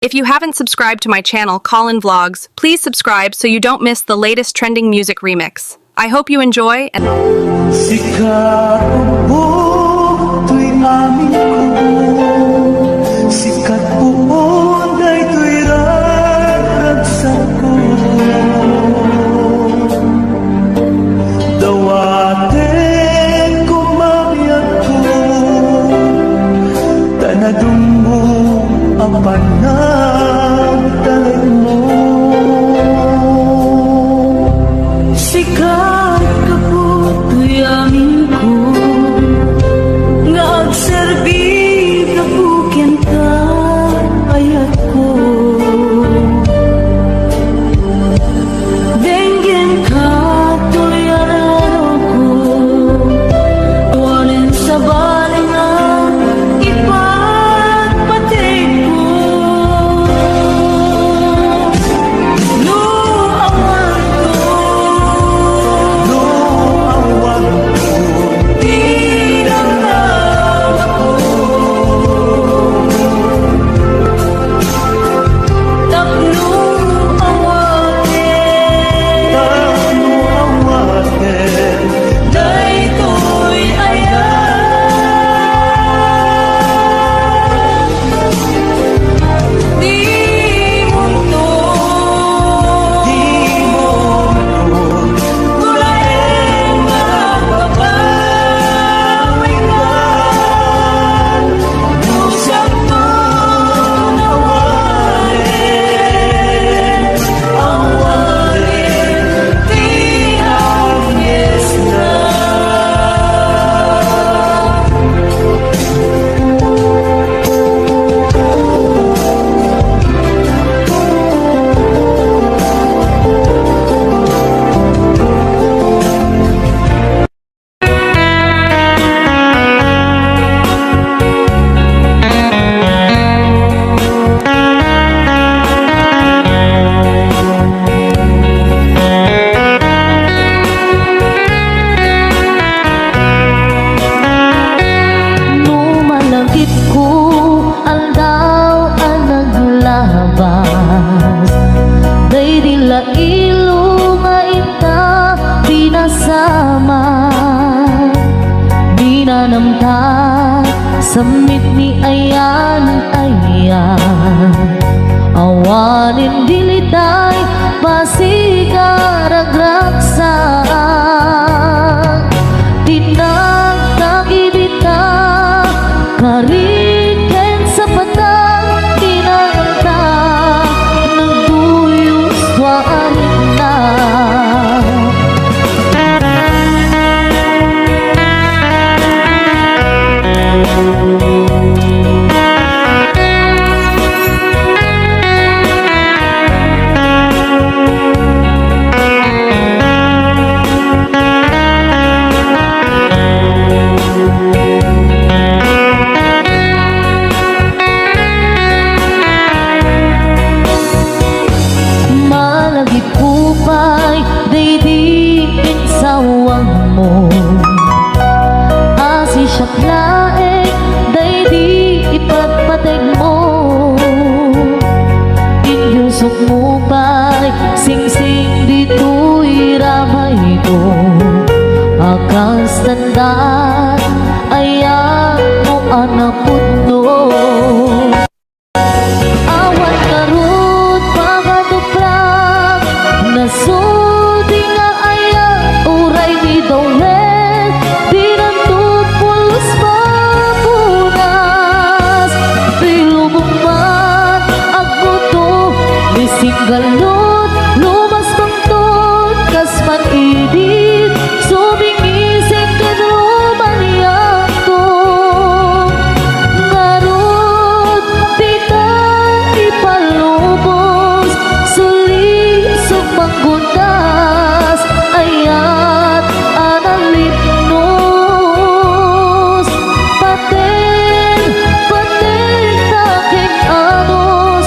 If you haven't subscribed to my channel, Colin Vlogs, please subscribe so you don't miss the latest trending music remix. I hope you enjoy and Sikat po tuwing amin ko, sikat po day tuwing ragsak ko. Dawatin ko mamiyag ko, tanadong mo ang panagdalag mo. Sikat ka po tuy amin ko, nga agserbi ka po kenta ayat ko. Denggen ka tuy araro ko, walin sa baling ang ipagpatig ko. Ilong nga ita pinasama, di na namta samit ni ayan awanin dilitay pasigaragraksan tinagtagibita kariken sa patang tinagta nagduyos tuwaan na. Malagip kupay daydiin sawang mo, asi siya't laeng daydi ipagpateg mo. Inyusok mo pa'y sing-sing dito'y ramay ko, akas tandaan ayan mo anak putno. Awan karut pagkatuprak nasudi nga ayan uray ni Dawel dinantupulos mapunas pilumumman agbuto bisinggalot lumas pangtot kasman idit sumingisig kanumaniyang to ngarut tita ipalubos suli sumanggundas ayat analipnos paten taking anos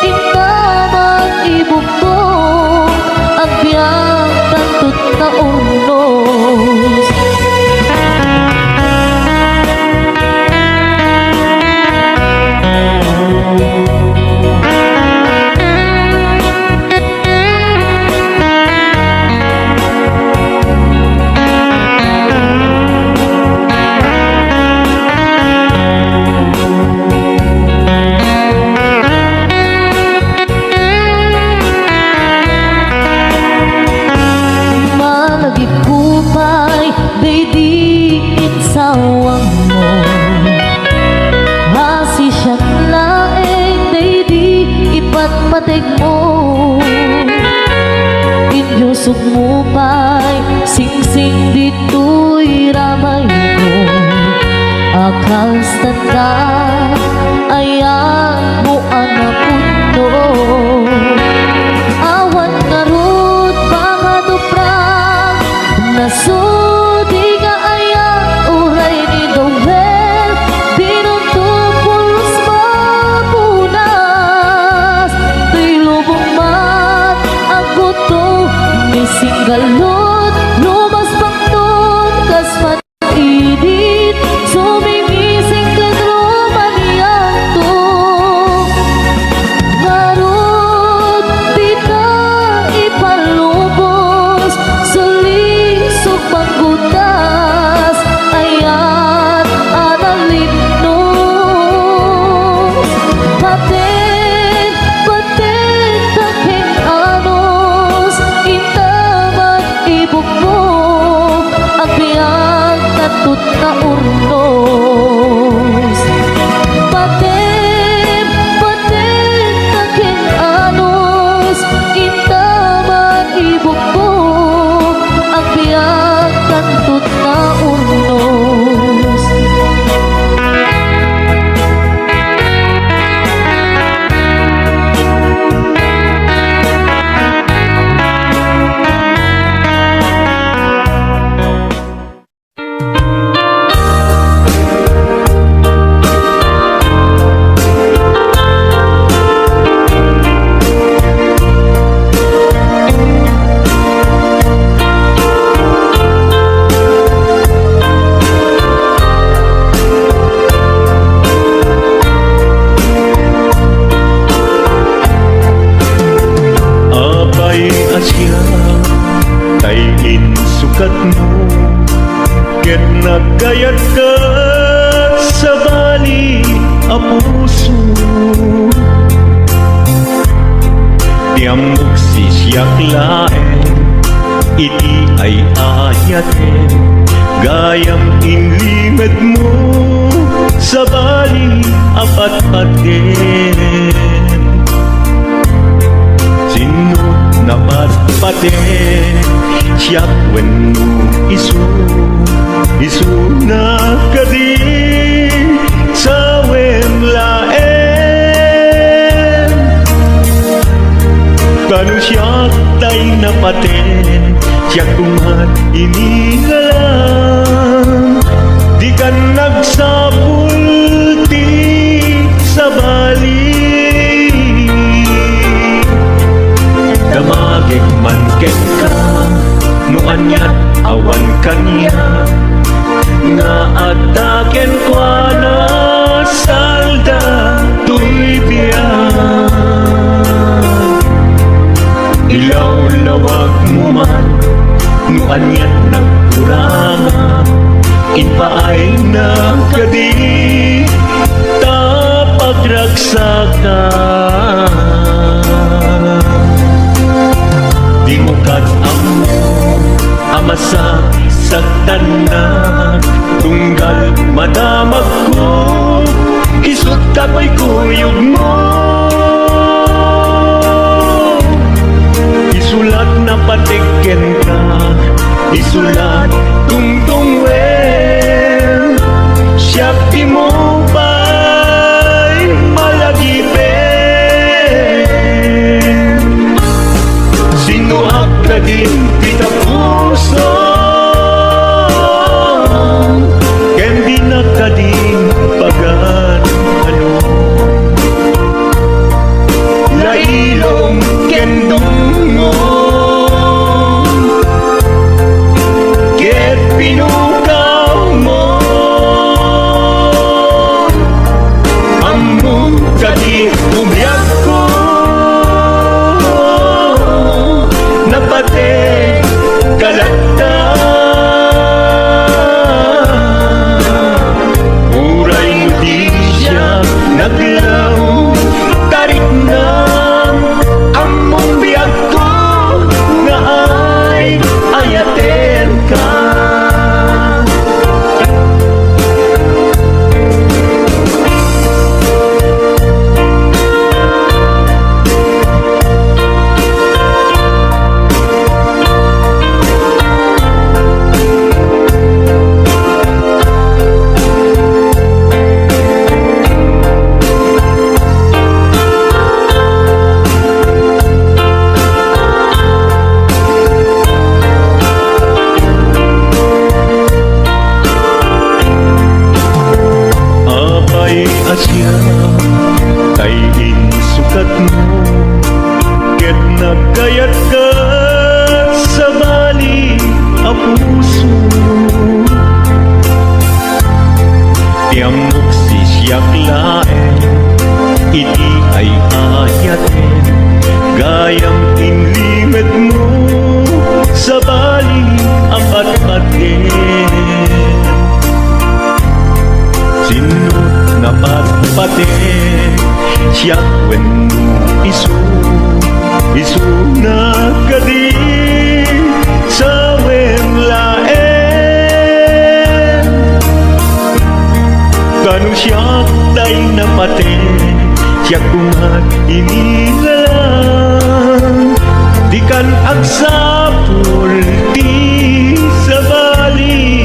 intamang ibuk patig mo inyusog mo pa'y sing-sing dito'y ramay ko akas tanda ayan mo anak puno awan nga rod baka duprang nasudi nga ayan uray ni Dowel binutupulos mapunas tuy lubong mat agoto ni singgalot lumas pangton kas matidit sumimising kan rumaniyanto marot di ka ipalubos sulisog panggutas ayan analipnos paten taking anos intaman ibog mo ang biyag tatut na urnos paten taking anos intaman ibog mo ang biyag tatut na urnos. Abay asya tayin sukat mo ket nagkayat ka sa bali a puso tiamok sisyak laen iti ay ayaten gayam inlimed mo sa bali apat-paten sinut na patpaten siyak wenno isu na kadi sa wemlaen kanu siyak tay na paten siyak kumat inigalang di ka nagsapul ti sa bali damagig man ket ka no anyat awan kanya nga ataken kwa na salda tuy biyag ilaw-lawag mo man no anyat nagkuranga inpaay na kadi ayatin gayang inlimit mo sa bali ang patpatin. Sino na patpatin siya when isu na kadi sa wemlaen. Kanu siya day napatin siya kumat inilalang di kan agsapul di sa bali.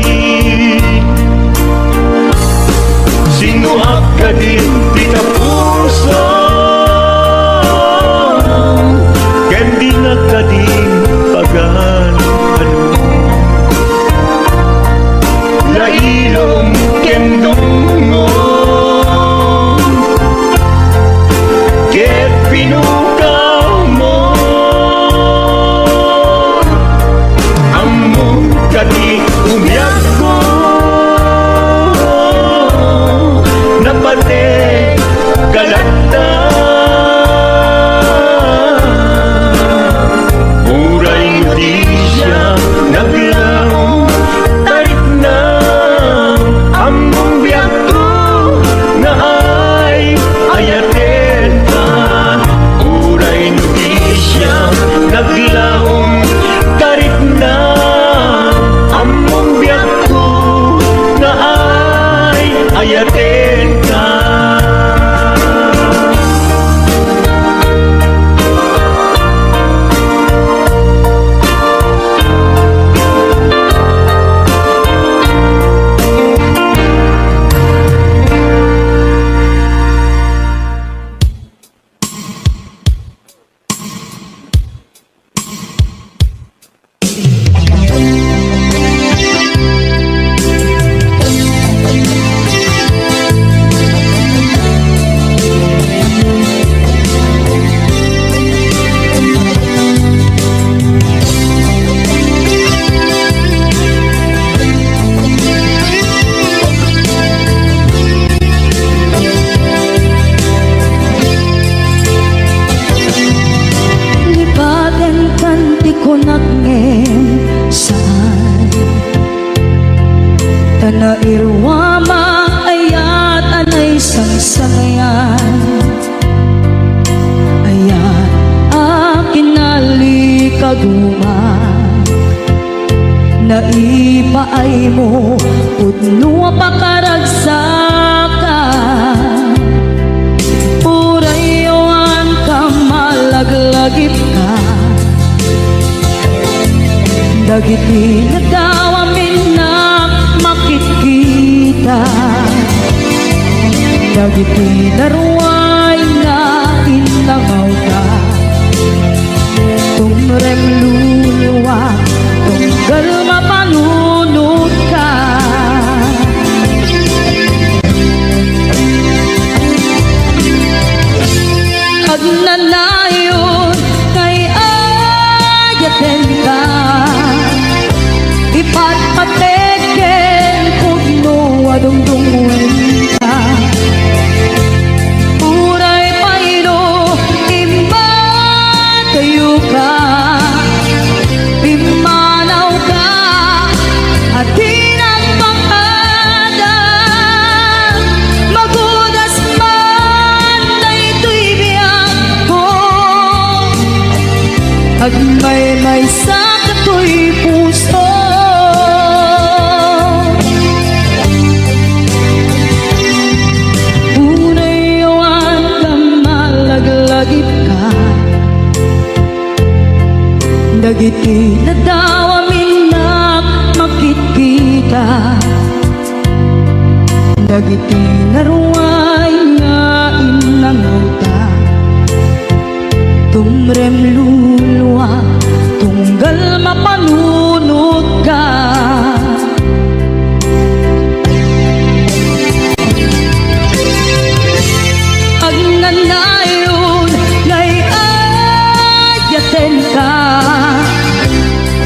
Sino akadin di ka puso kendi nakadin pagan ano lailom kendungo ket pinukaw mo among kadi umyak ko napate galata muray di siya naglaw tarik na among biyak ko na ay ayaten ka. Muray di siya naglaw tarik na among biyak ko na ay ayaten ka. Nairwama ayat anay sangsangayan ayat akin nalikaguma naipaay mo udno pakaragsakan purayon ka malaglagip ka dagiti nagdawamin na makikita dagiti daruay na inlangaw ka tumrem luluwa tunggal mapanunod ka agnanayon kay ayaten ka ipatpateken pugno adungdungwen ka uray payno imba kayo ka imanaw ka at tinagpangada magudas man na ito'y biyak ko at may sa kato'y puso dagiti nadawamin na makikita dagiti naruay nga inlangaw ta tumrem luluwa tunggal mapanunod ka agnanayon ngay ayaten ka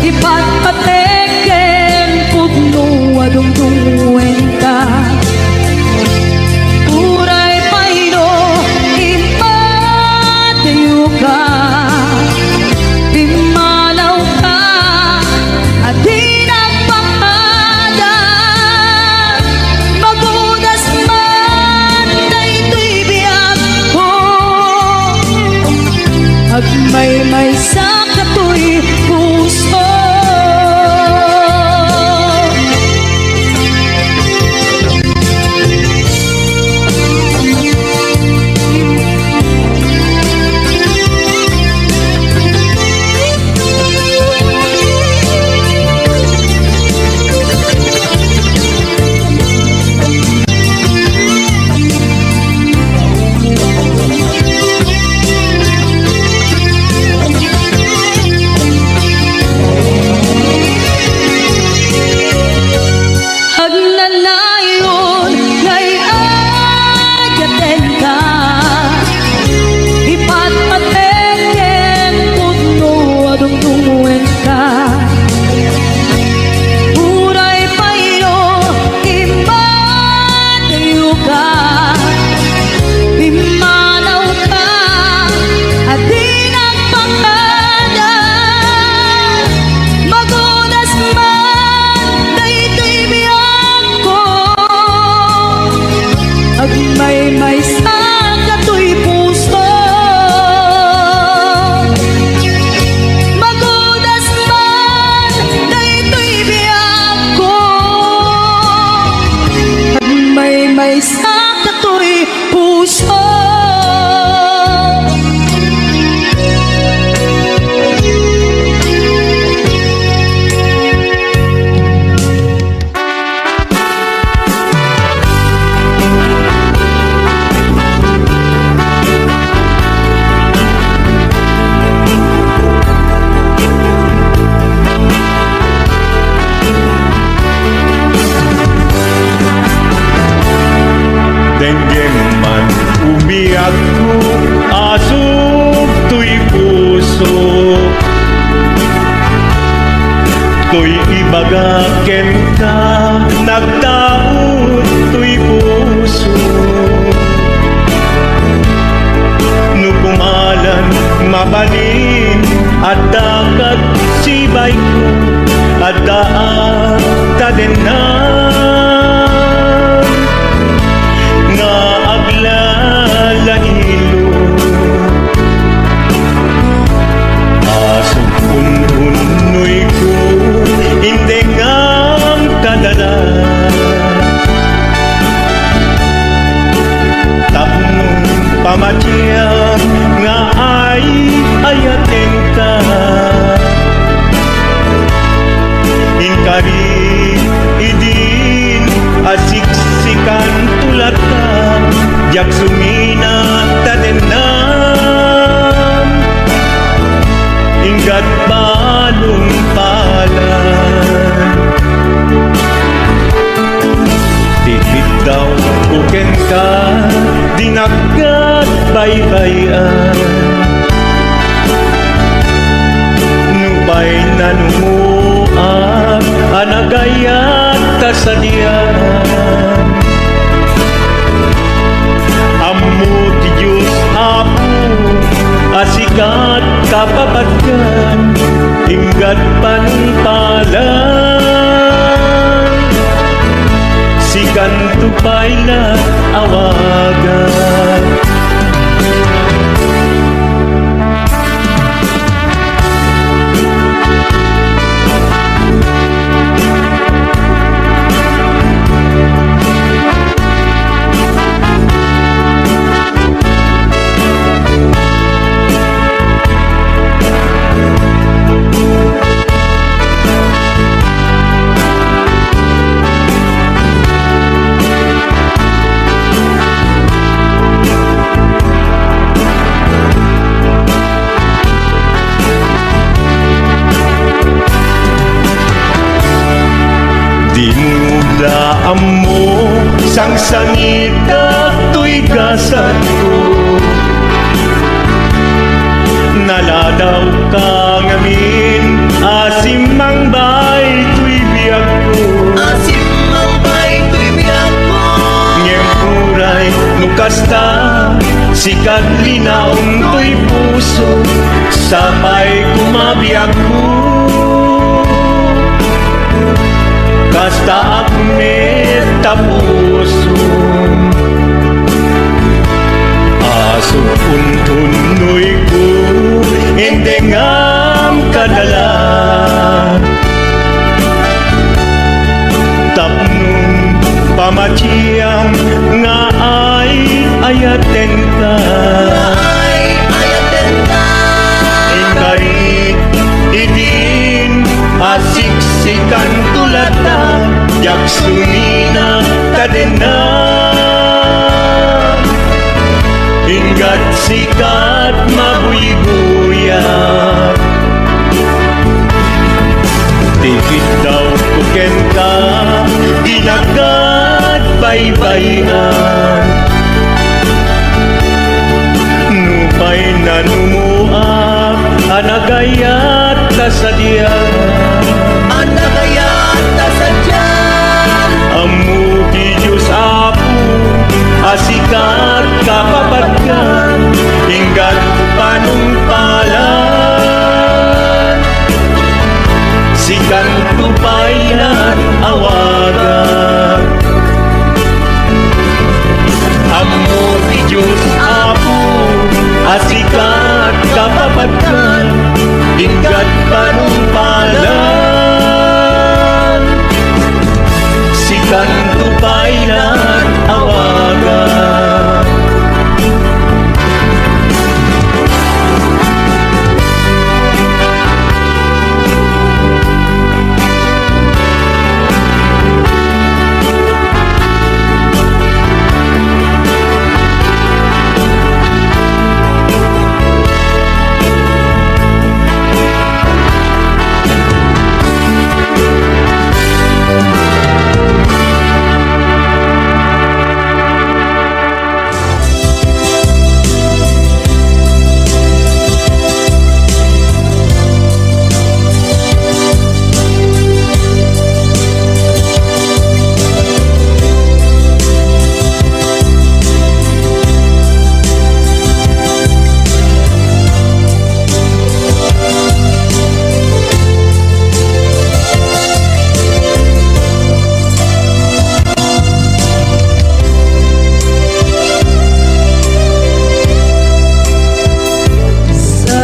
ipatpateken pugno adungdungwen ka uray payno imba ken ka nagtaod tuy puso no kumalan mabalin at dakat sibay ko at daan tadenan nga aglalahilo asong unhunoy ko hindi ngam kadala tapnong pamatya nga ay ayaten ka inkari idin asiksikan tulat ka jak sumina tadenan inggat balong palan dikit daw uken ka dinagkat baybayan nubay nanumuak anagayat kasadian ammo ti Diyos apo asikat kapapatkan inggat panpalan sikan tupay na awagan Dinudaan mo sang sangit at tuy gasat ko naladaw ka ngamin asimang bay tuy biyag ko Asimang bay tuy biyag ko ngem kuray nukasta sikat linaong tuy puso sapay kumabiyag ko kasta akmet tapuso aso untunoy ko hindi ngam kadala tapnong pamatiyang nga ay ayaten ka Ay ayaten ka ingkarit idin asiksikan tulatan jak sumina tadenan inggat sikat mabuyguyan tikit daw kuken ka ginagat baybayan nupay nanumuak anagayat kasadian Anagayat tasadyan Amu ti Diyos apo asikat kapapatkan inggat panumpalan sikan tupayan awagan Amu ti Diyos apo asikat kapapatkan inggat panumpalan sikan tupailan awagan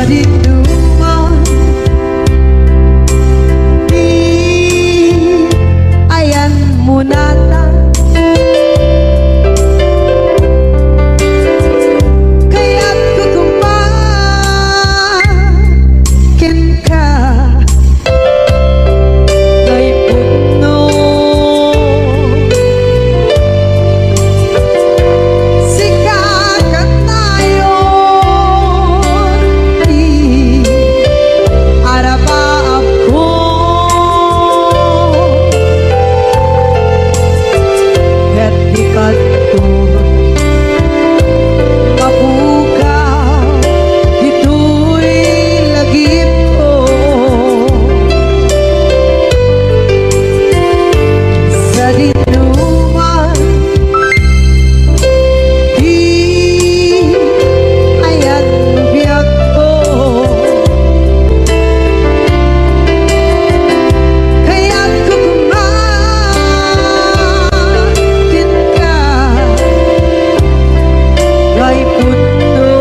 dinuman di ayan mo nata kaya't kukumakin ka kay puno sikakat nayon di araba ako at ikat ko mapukaw ito'y lagip ko sa dinuman di ayan biyak ko kaya't kukumakin ka kay puno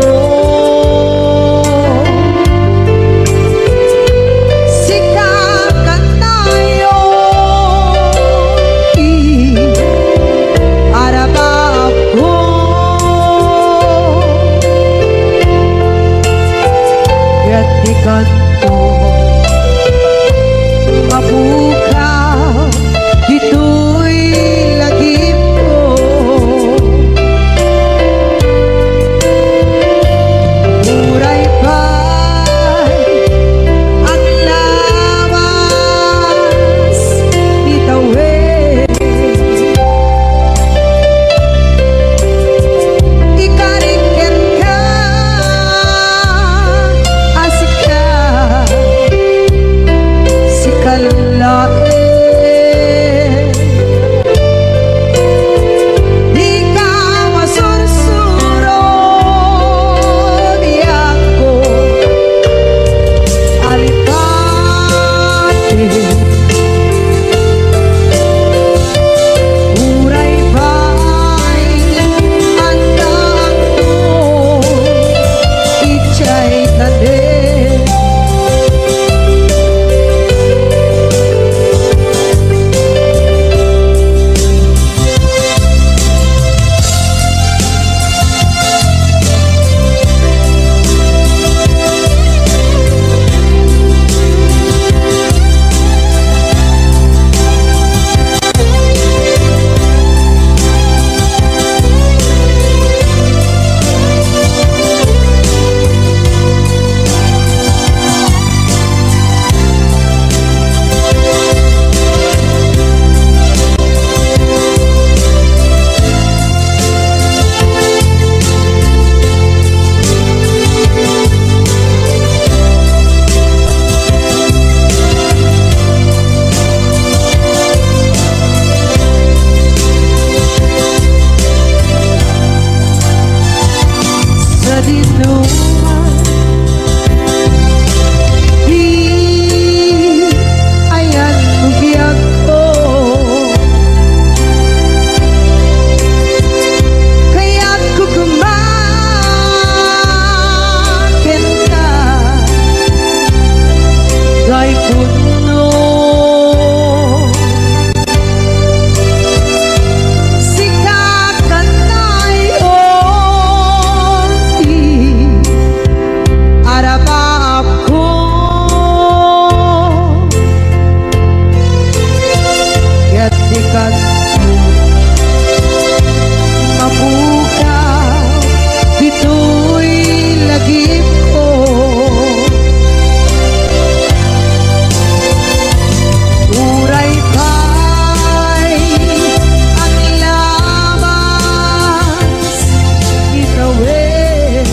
sikakat nayon di araba ako kaya't ikat ko mapukaw dito'y lagip ko muray pa'y ang lawas itawid ikariken ka asika si kalain di ka masursuro di ako alipati muray pa'y ang daan ko itsa'y tanin sa dinuman di ayan biyak ko kaya't kukumakin ka kay puno sikakat nayon di araba ako kaya't ikat ko mapukaw dito'y lagip ko muray pa'y ang lawas itawid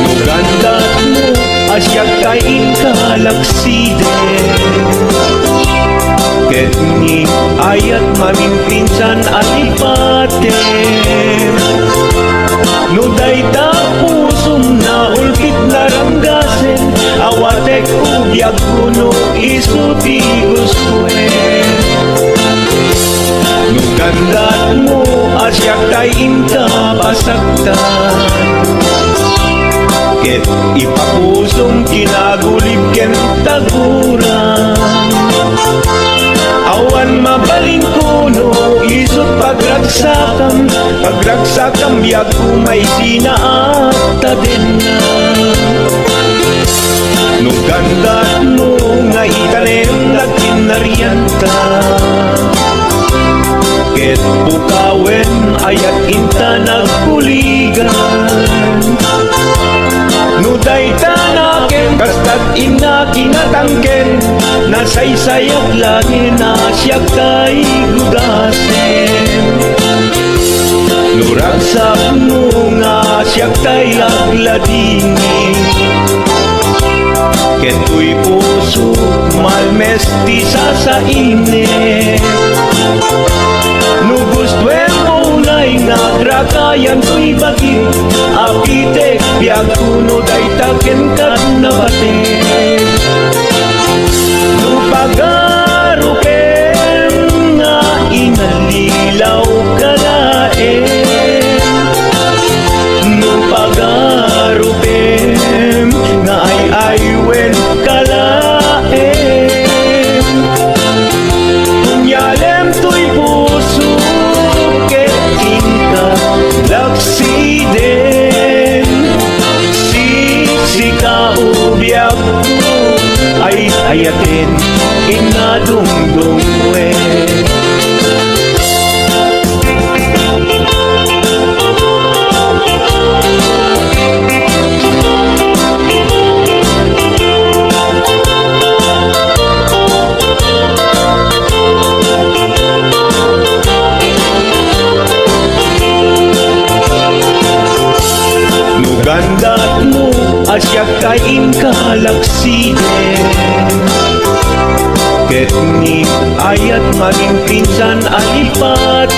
Nugandat mo asya kain kalakside ket ni ayat mamimpinsan alipate no dayta pusum na ulkit naranggasen awatek ugyag kuno isu ti guswen. No gandat mo asyak tay inka pasaktan, ket ipapusong kinagulib ken taguran. Awan mabaling kuno isut pagragsakam, pagragsakam biag kumay sinaata din na. No gandat mo nga itanem nagkinarianta, ket pukawen ayat inta nagkuligan. No daytanaken kastat ina kinatangken, nasaysayat lagi na siya kay gudasen. No ragsak mo nga siya kay agladini, ket tuy puso malmes ti sasainit. No gustwen mo unay nga grakayan tuy bagi, apitek biag kuno daytaken kat nabatek. No pagaruken nga inalilaw kalaen, no pagaruken nga ay-aywen kalaen. Kunyalem tuy puso ket inka laksiden, sika ubiag ko ay ayatin inadungdungwe. No gandat mo asyak kay inka laksiden, ket ni ayat maging pinsan alipatem.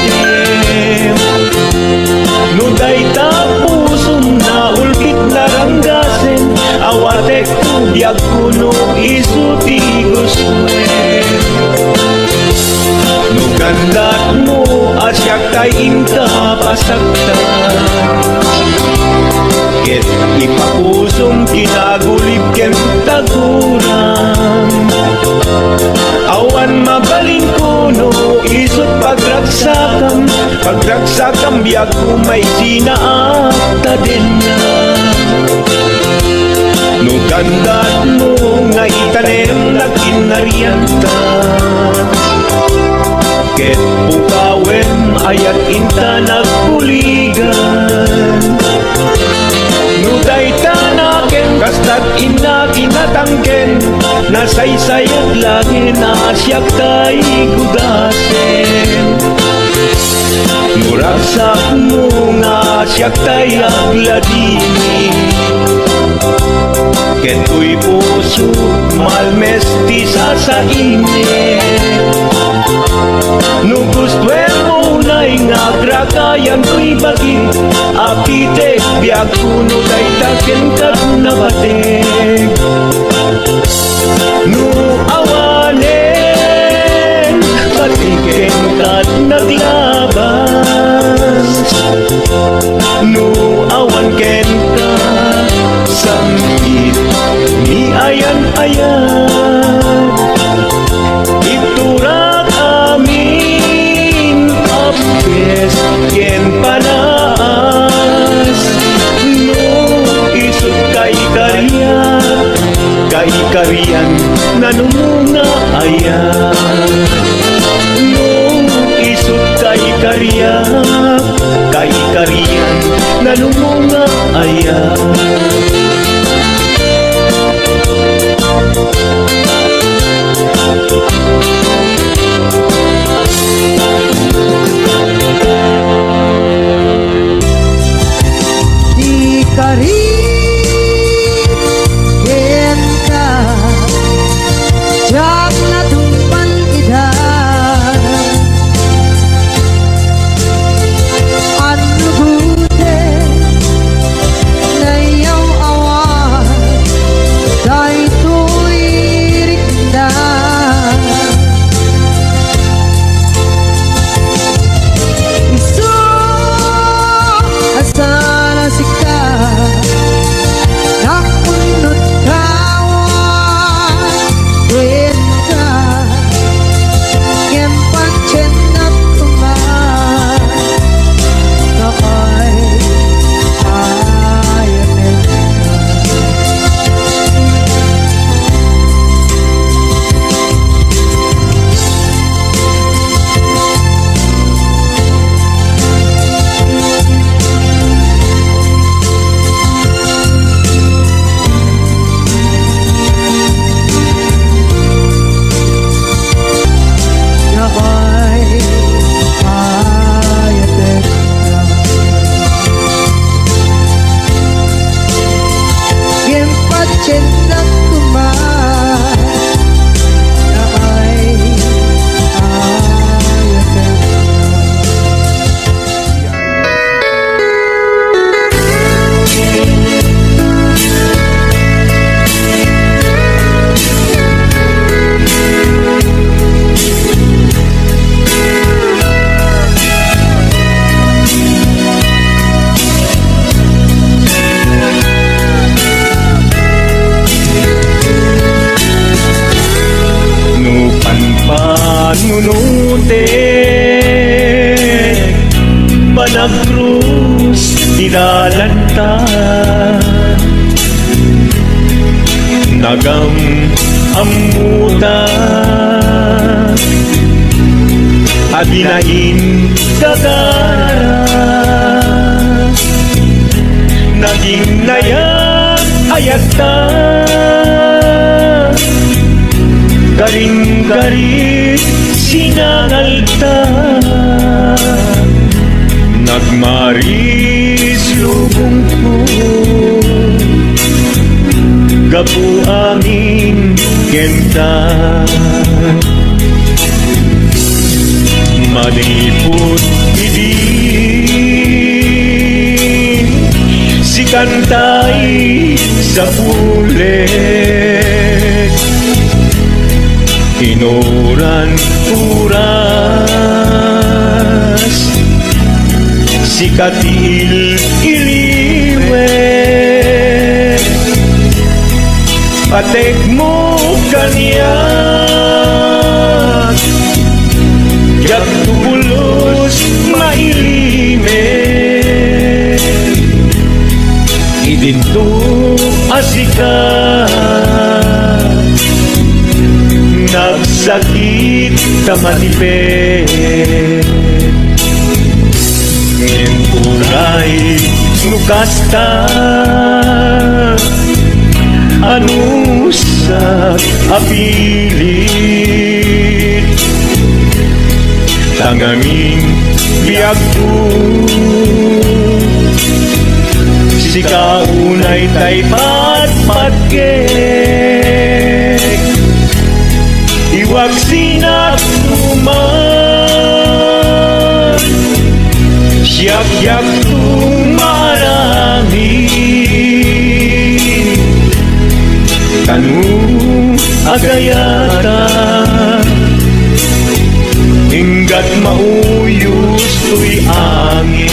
No dayta pusong na ulkit naranggasen, awatek biag kuno isu ti guswen. No gandat mo asyak kay inka pasaktan, ket ipapusong kinagulib ken taguran. Awan mabaling kuno isut pagragsakam, pagragsakam biag kumay sinaata din na. No gandat mo nga itanem nagkinarianta, ket pukawen ayat inta nagkuligan. No daytanaken kastat ina kinatangken, nasaysayat lagi na siya kay gudasen. No ragsak mo nga siya kay agladini, ket tuy puso malmes ti sasainit. No gustwen mo unay nga grakayan tuy bagi, apitek biag kuno daytaken kat nabatek. No awanen patiken kat naglabas, no awan ken ka sambit ni ayan-ayan. Iturak amin apes ken panas, no isut kay kariyan nanumunga ayan. No isut kay kariyan nanumunga ayan. Di ka rin kenta, jak na tumpan idan. Ano buti na iyong salanta nagam amuta adinain gagara naging nayak ayata garing-garit sinangalta nagmaris lubong ko gapu amin kenta maniput idi si kantay sa pulet inuran uras si katil iliwet patek mo kanyak yak tubulos mailimet idinto asikat nagsakit kamatipet ngentulay nukasta anusak apilit tangangin biag ko si kaunay tay patpatkek iwag sinatuman siyak-yak tumarami tanong agayata hinggat mauyos tuy angis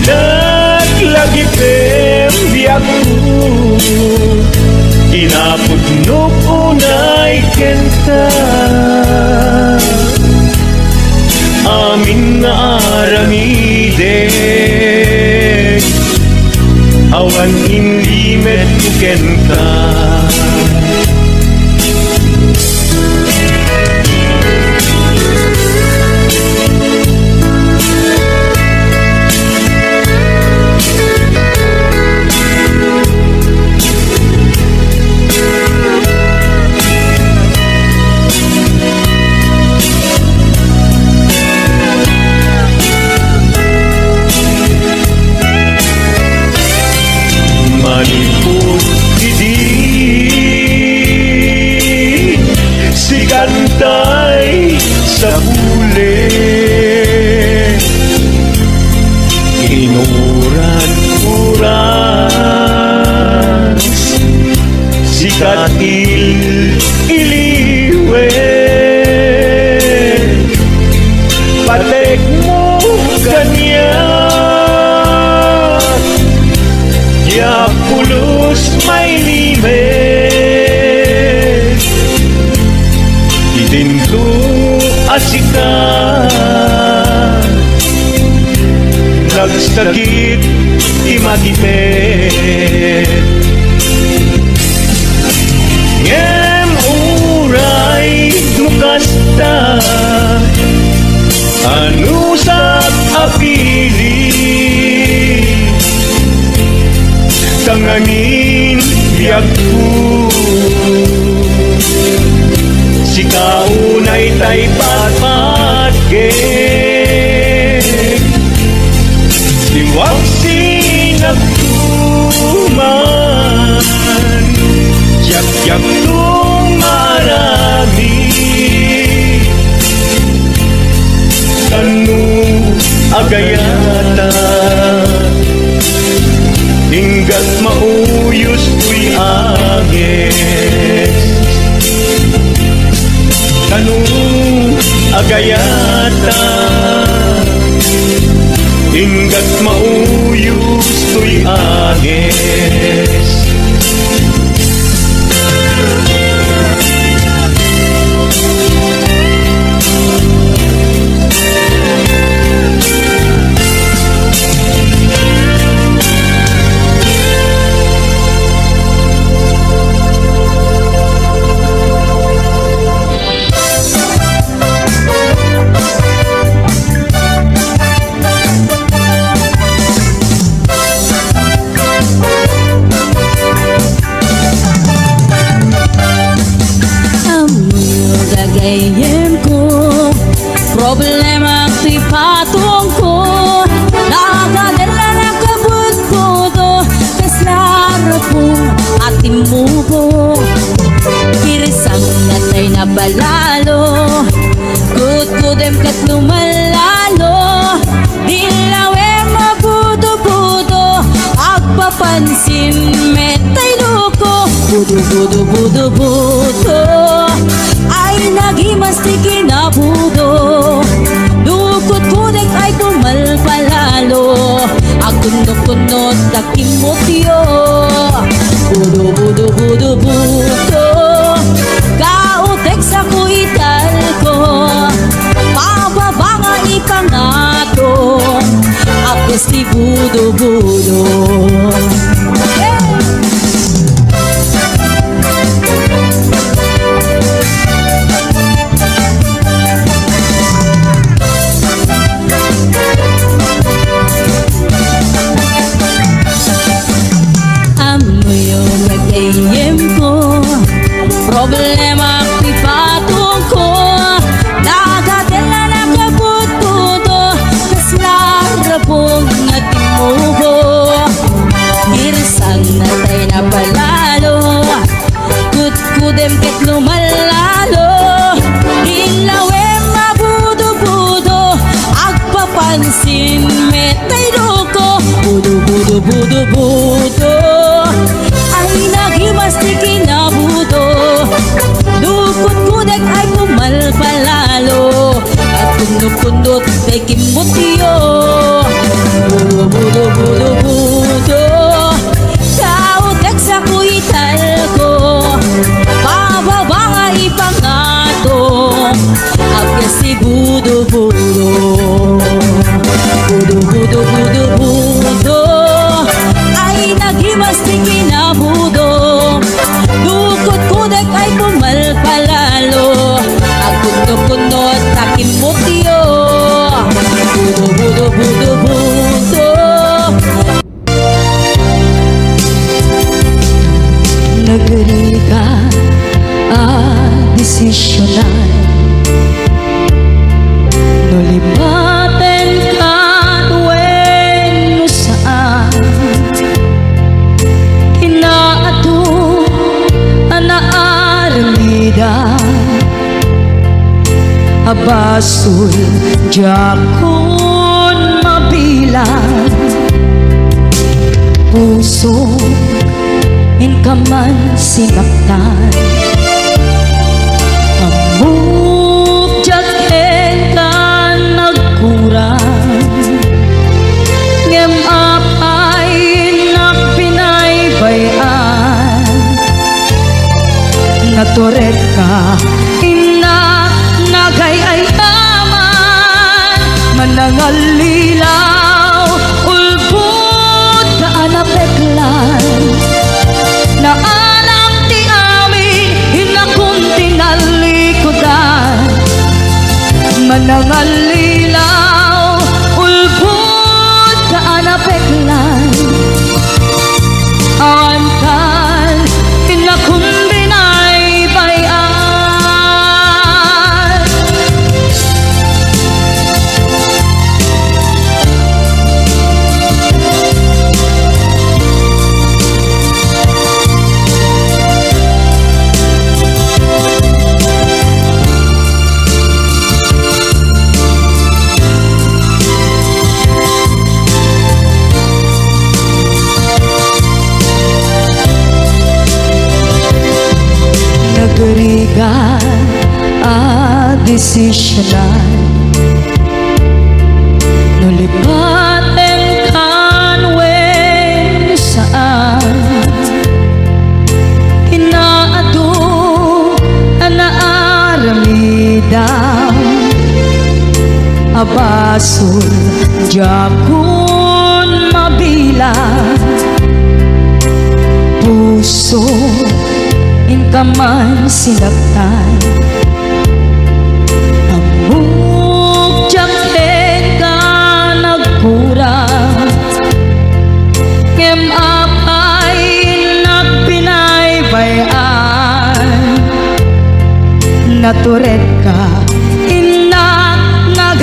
naglagipem biyak ko inapudnok unay kenta amin nga aramidek awan inlimet kenta maniput idi si kantay sa pulet inuran uras si katil iliwet patek mo ganyan ya pulos may limet idinto asikat nagsakit imatipet ngem uray nukasta anusak apili tangangin biag ko si kaunay tay patpatkek iwag sinagtuman yak-yak tumarami kanu agayata hinggat mauyos tuy agis kanu agayata hinggat mauyos tuy agis Problema ti patong ko, nagadala na kabut ko do, kaslara po ating mubo. Kirisang natay na balalo, kudem kat lumalalo, dilawe mabudo-budo, agpapansin metay luko, budo-budo-budo-budo, ay nagimasti kinabudo, dukot kudek ay tumalpalalo, agkunot-kunot takimotyo, budo-budo-budo-budo, kautek sa kuital ko, pababa nga ipangato, apos ti budo-budo. Problema ti patong ko, nagadala na kabut-budo, kaslara pong natimubo. Irisan natay na palalo, kudem ket lumalalo, ilawe mabudo-budo, agpapansin metay duko, budo-budo-budo-budo, ay nagimasti kinabudo, dukot kudek ay pumalpalalo, at kundot-kundot ay kimutyo, budo-budo-budo-budo, kautek sa kuital ko, pababa nga ipangato, agkas si budo-budo, budo-budo-budo-budo, ay nagimasti kinabudo, dukot kudek ay pumalpalalo, at kunot-kunot takin mutyo, budo-budo-budo-budo. Nagari ka desisyonan, nulimaten ka when saan, inaado anaaramida, abasul jakon mabilang, puso in ka man sinaktan, amubjagin ka nagkurang, ngem apay nakpinaybayan, naturet ka ina nagayayaman, manangalilaw ulbut ka anapeklan, na alam ti amin hinakong tinalikudan, manangalilaw ulbut ka anapeklan, awantan hinakong binaybayan. Nagarigan desisyonan, nulipaten kan when saan, inaado anaaramida, abasul jakun mabilang, puso in ka man sinaktan, amubjagin ka nagkurang, ngem apay nakpinaybayan, naturet ka ina nag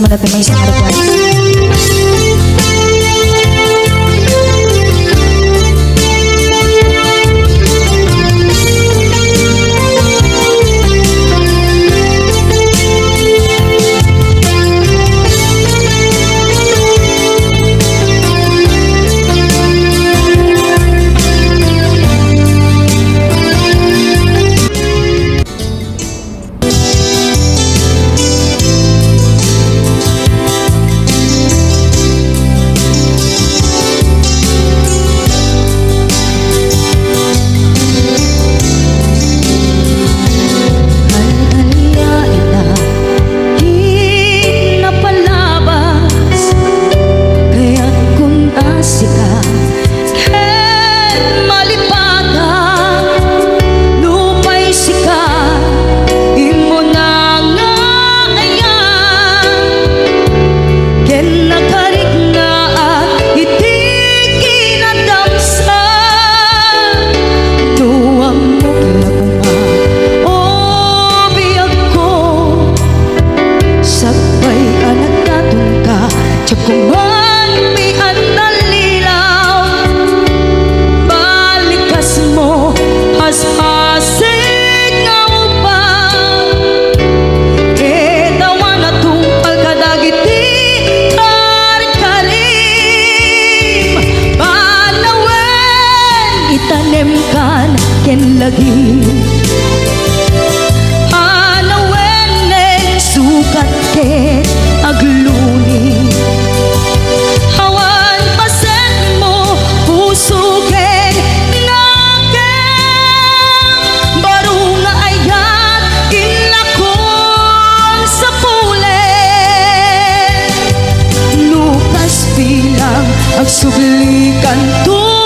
sa mga may isang request. Lagi anawen sukat ket agluni hawan pasen mo puso ken naken baru nga ayat kinlakon sa pulen lukas bilang agsublikan tu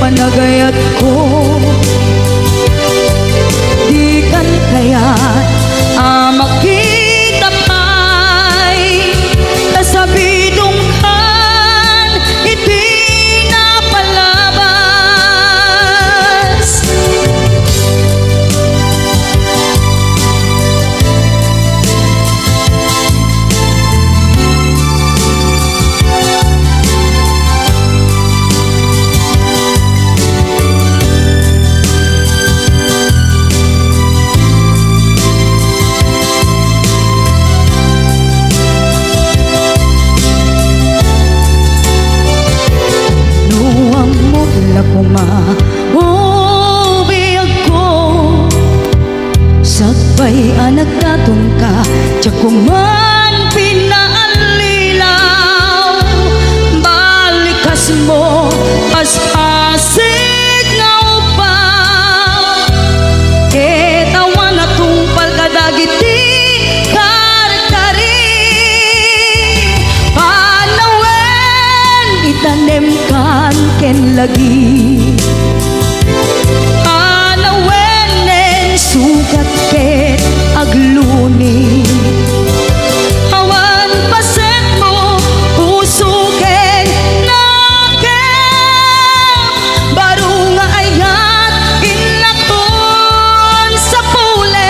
panagayat ko di kan kayat makita pa'y kasabidong kan iti napalabas sabay anak datong ka Tiyakuman pinaalilaw balikas mo aspasig nga upaw etawan na tungpal kadagiti karkarim panawen itanem kan ken lagi sugat ket agluni awan paset mo puso ken naken baru nga ayat inlakon sa pulen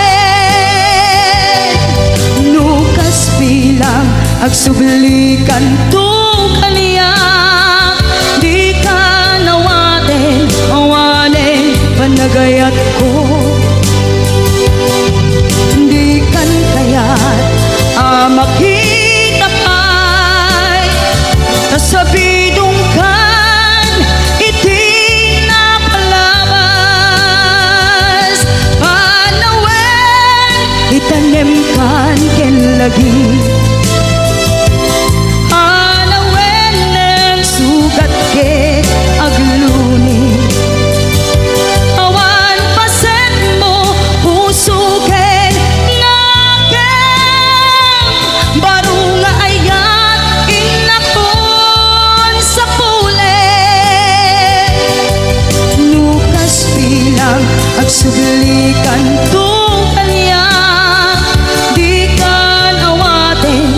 nukas bilang agsublikan tu kaniya di ka nawaten awanen panagayat ko makita pa'y kasabidong kan iti napalabas panawen itanem kan ken lagi anawen nen sugat ket agluni awan pasen mo puso ket agsublikan tu kanya di kan awaten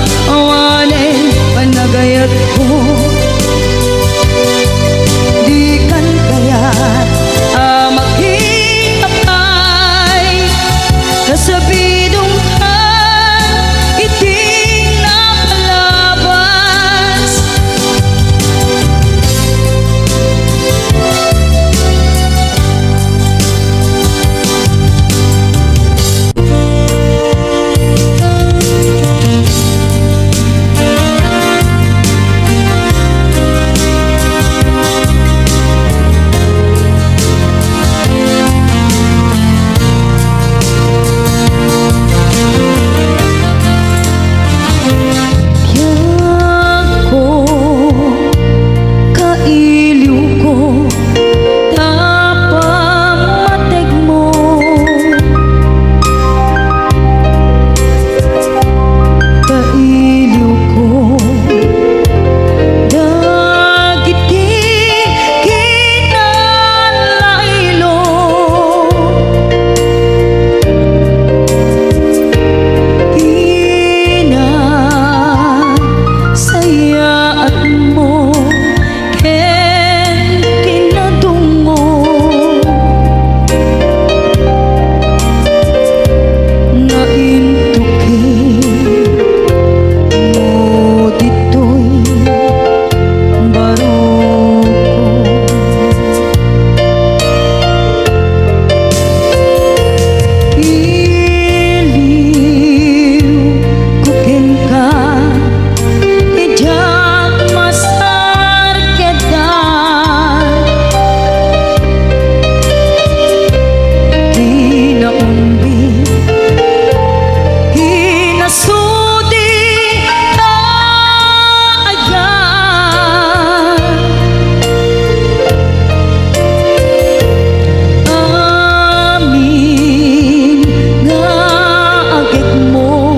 nasudi ayan. Amin nga agit mo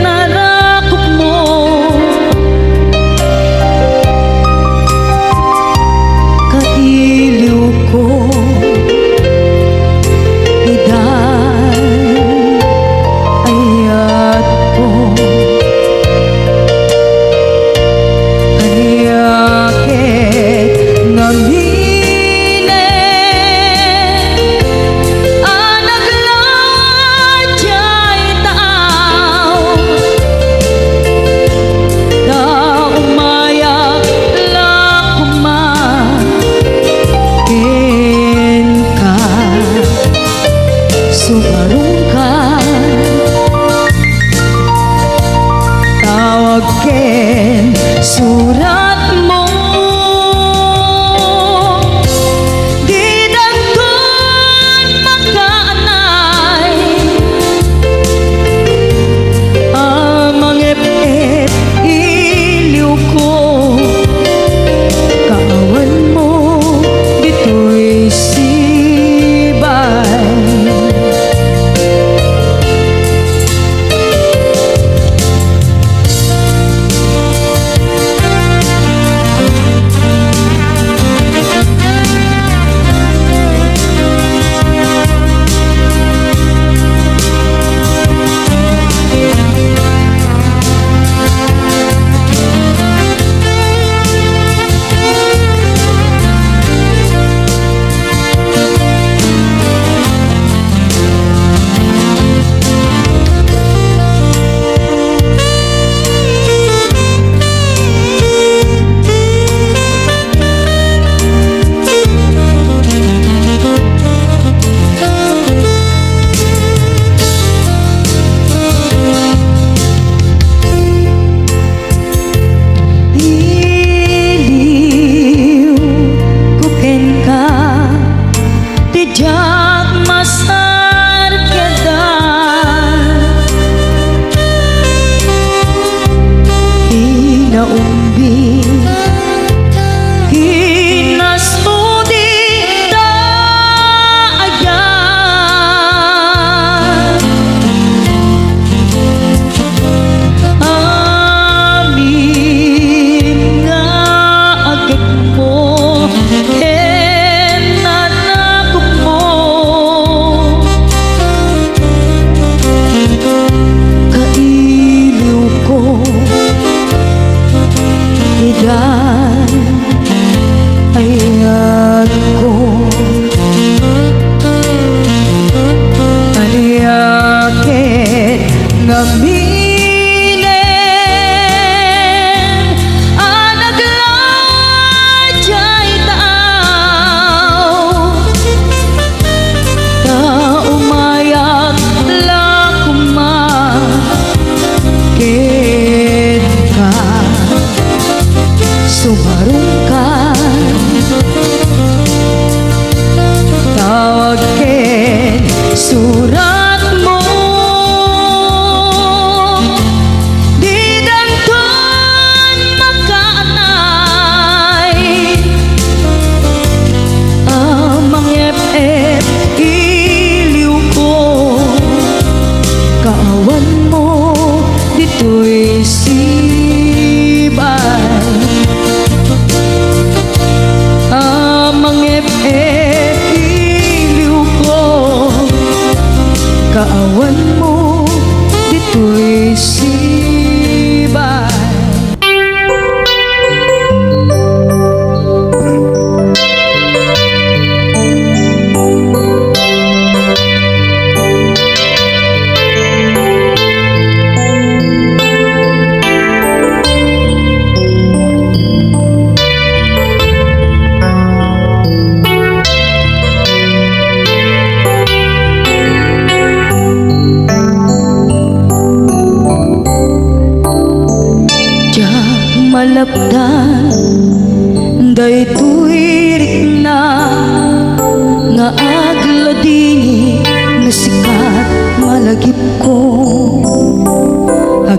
narakop mo. Kailiw ko idan ayat ko ayakit ngamine anagladyay taaw na umaya lakuman ken ka sumarong ka tawag ken surat mo di dagkon makaanay amang ep-ep iliw ko kaawan mo dito'y sibay. Iliw ko ken ka tijak masar kedan inaumbi kinasudi daayan. Amin nga agit mo nanakop mo kailiw ko idan ayat ko ayakit ngaminen anagladyay taaw na umayat lakuman ken ka sumarong ka tawag ken surat mo di dagkon makaanay amang ep-ep iliw ko kaawan mo dito'y sibay. Amang ep-ep iliw ko kaawan mo dito'y sibay.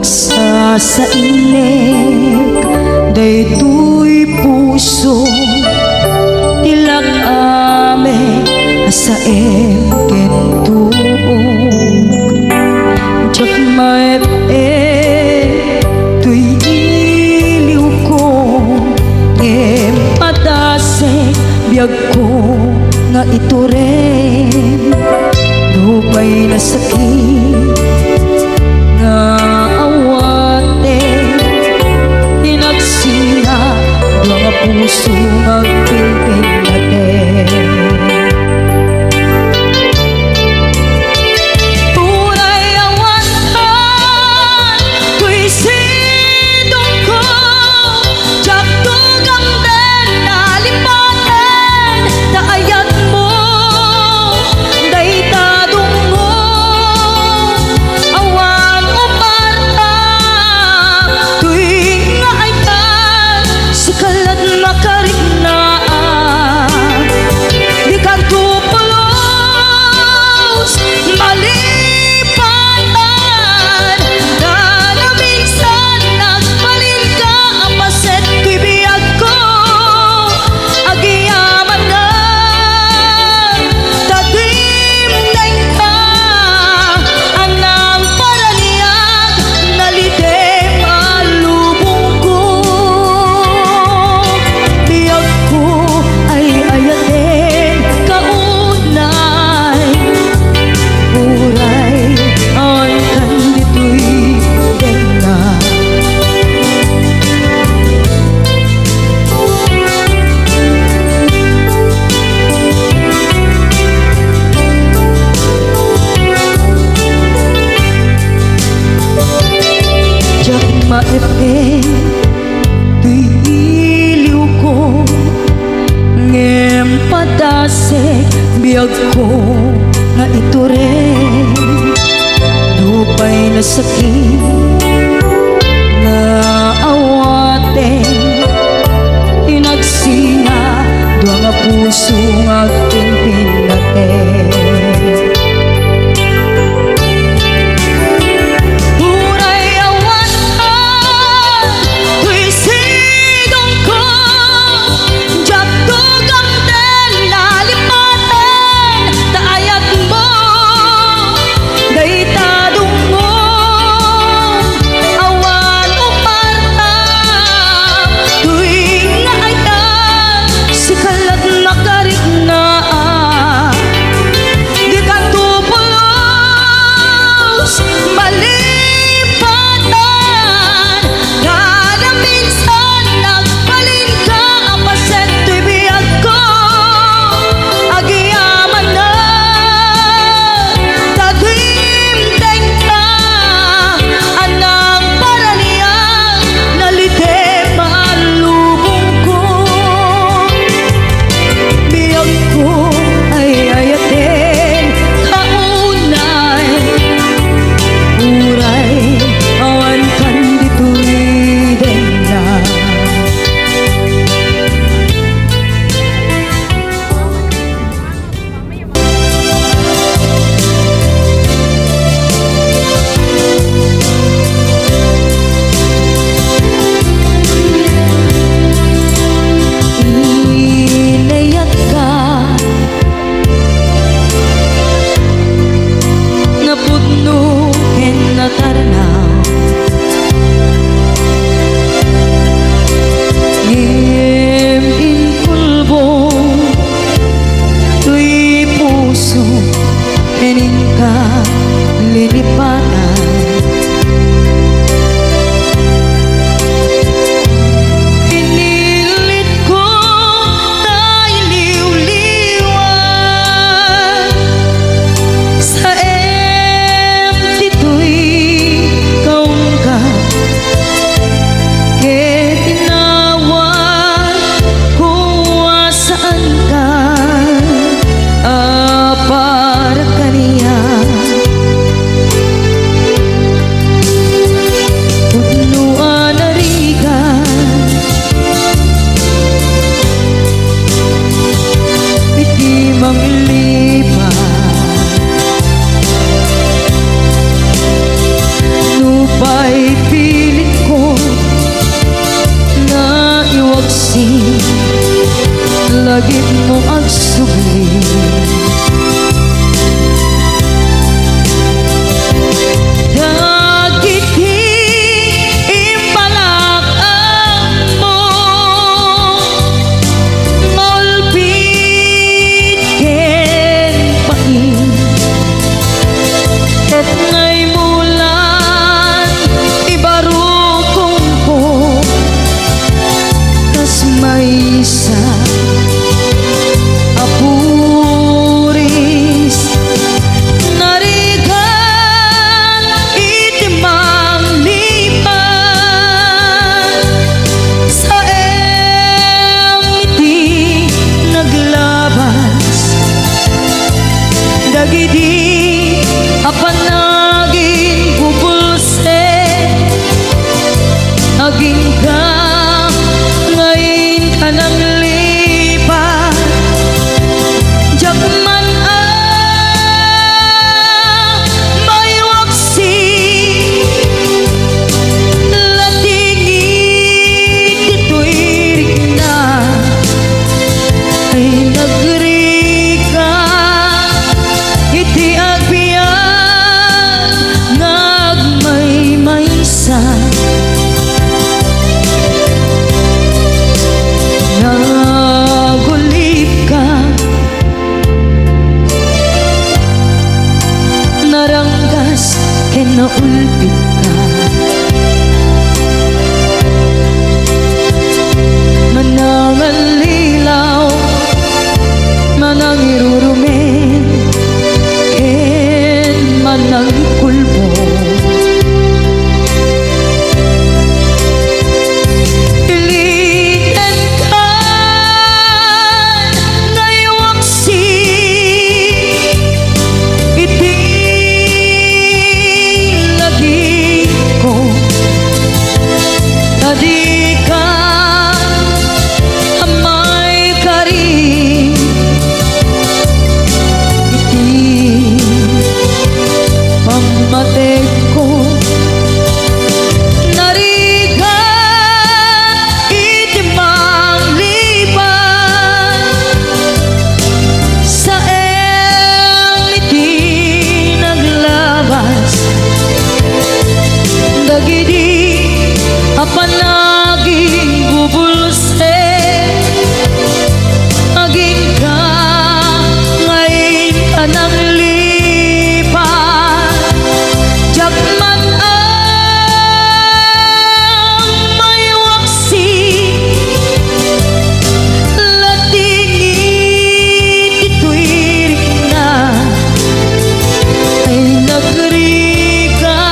sa inek, daytoy puso tilak ame asaem kentuog. Jak maep tuy iliw ko em padase biag ko nga ituren lupay na sakit nga awate tinagsina mga puso magpilpil natin. Tunay awantan tuy sidong ko jak tugang den nalipaten naayat mo daytadong mo awan umarta tuwing nga ay tan sikalat makariknaan di kartupulos malipatan na naminsan nagbalin ka apaset tuy biyag ko agiyaman na tatim na ka anang paraniyag nalite malubong ko biyag ko ay ayatin kaunay uray ang kandito'y dena. Jak maepe tuy iliw ko ngem padasek biag ko nga ituren lupay na sakit na awaten inagsina dua nga puso nga pinpinaten. Tunay awantan tuy sidong ko jak tugang den nalipaten taayat mo daytadong mo kinaulpit ka. Manangan lilaw, manang irurumen, ken manang kulbo. Ilitan ka ngayon si iti lagi ko. Tadi ka amay kari iti pamatek ko. Nariga iti mangliban sa iti naglabas. Dagidi apanaging bubulse aging ka ngayon anang lipan. Jagman ang may waksi latingit ituirik na ay nagrika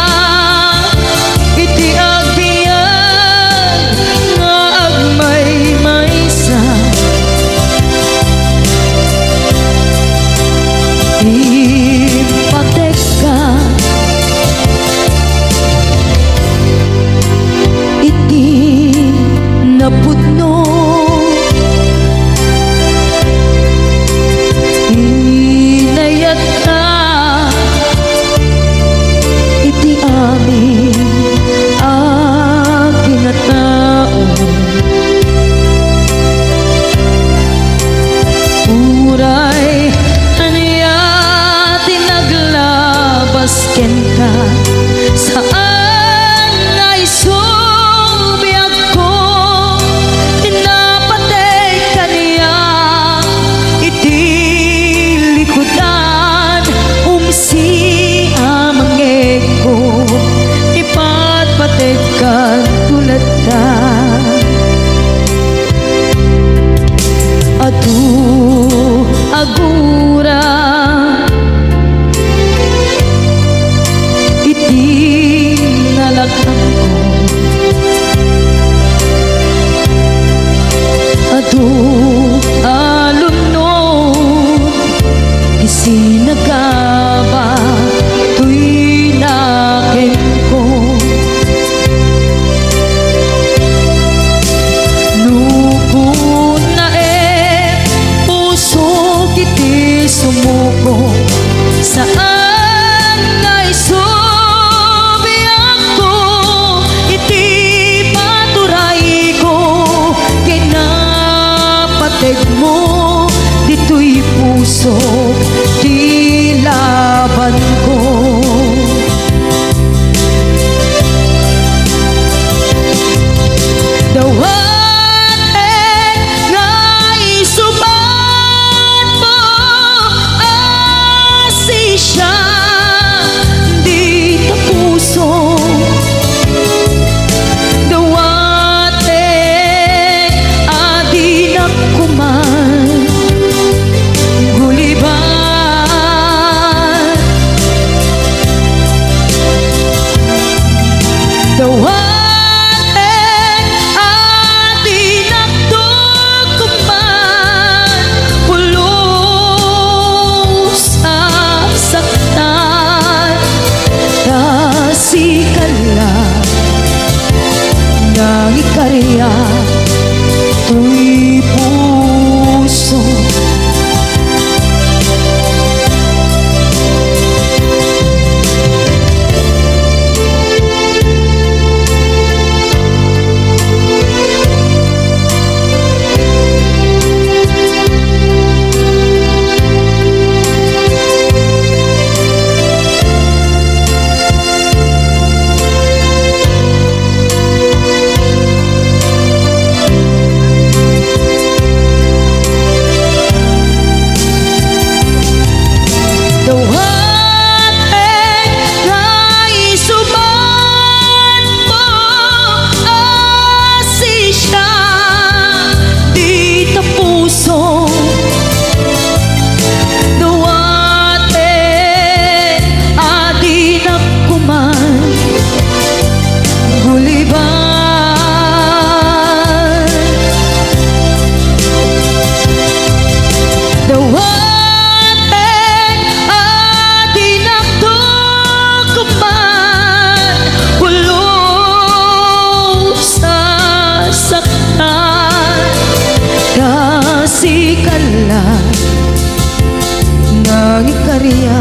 iti agbiyan nga agmay maysa. Ipatek ka iti napudno. Inayat ka iti amin kinatao. Uray aniya tinaglabas ken ka saan ay subiag ko. Pinapatay ka niya iti likudan umsi amangeg ko. Ipatpatay ka tulad ta adu agura iti nalakang ko. Adu alunod isinagaba tuy naken ko. Nukun na puso kiti sumuko saan ay subiak ko. na Nang ikarya